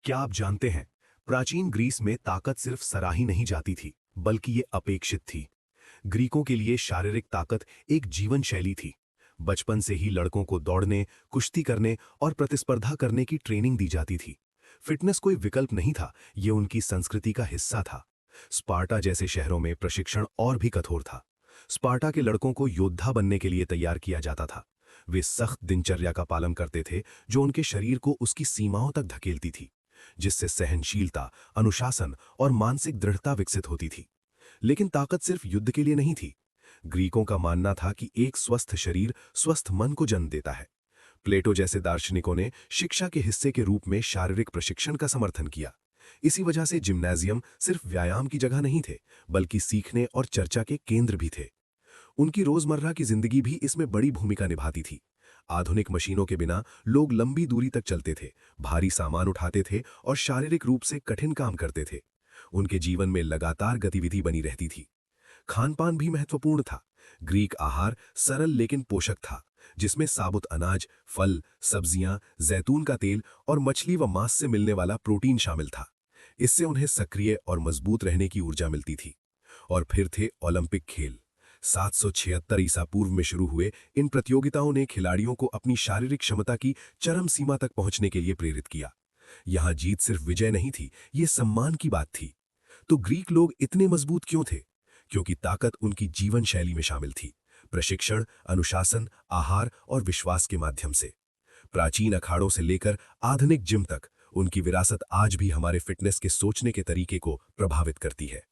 क्या आप जानते हैं, प्राचीन ग्रीस में ताकत सिर्फ सराही नहीं जाती थी, बल्कि ये अपेक्षित थी। ग्रीकों के लिए शारीरिक ताकत एक जीवन शैली थी। बचपन से ही लड़कों को दौड़ने, कुश्ती करने और प्रतिस्पर्धा करने की ट्रेनिंग दी जाती थी। फिटनेस कोई विकल्प नहीं था, ये उनकी संस्कृति का हिस्सा था। स्पार्टा जैसे शहरों में प्रशिक्षण और भी कठोर था। स्पार्टा के लड़कों को योद्धा बनने के लिए तैयार किया जाता था। वे सख्त दिनचर्या का पालन करते थे, जो उनके शरीर को उसकी सीमाओं तक धकेलती थी, जिससे सहनशीलता, अनुशासन और मानसिक दृढ़ता विकसित होती थी। लेकिन ताकत सिर्फ युद्ध के लिए नहीं थी। ग्रीकों का मानना था कि एक स्वस्थ शरीर स्वस्थ मन को जन्म देता है। प्लेटो जैसे दार्शनिकों ने शिक्षा के हिस्से के रूप में शारीरिक प्रशिक्षण का समर्थन किया। इसी वजह से जिम्नाजियम सिर्फ व्यायाम की जगह नहीं थे, बल्कि सीखने और चर्चा के केंद्र भी थे। उनकी रोजमर्रा की जिंदगी भी इसमें बड़ी भूमिका निभाती थी। आधुनिक मशीनों के बिना लोग लंबी दूरी तक चलते थे, भारी सामान उठाते थे और शारीरिक रूप से कठिन काम करते थे। उनके जीवन में लगातार गतिविधि बनी रहती थी। खान-पान भी महत्वपूर्ण था। ग्रीक आहार सरल लेकिन पोषक था, जिसमें साबुत अनाज, फल, सब्जियां, जैतून का तेल और मछली व मांस से मिलने वाला प्रोटीन शामिल था। इससे उन्हें सक्रिय और मजबूत रहने की ऊर्जा मिलती थी। और फिर थे ओलंपिक खेल। 776 ईसा पूर्व में शुरू हुए इन प्रतियोगिताओं ने खिलाड़ियों को अपनी शारीरिक क्षमता की चरम सीमा तक पहुंचने के लिए प्रेरित किया। यहां जीत सिर्फ विजय नहीं थी, ये सम्मान की बात थी। तो ग्रीक लोग इतने मजबूत क्यों थे? क्योंकि ताकत उनकी जीवन शैली में शामिल थी। प्रशिक्षण, अनुशासन, आहार और विश्वास के माध्यम से। प्राचीन अखाड़ों से लेकर आधुनिक जिम तक उनकी विरासत आज भी हमारे फिटनेस के सोचने के तरीके को प्रभावित करती है।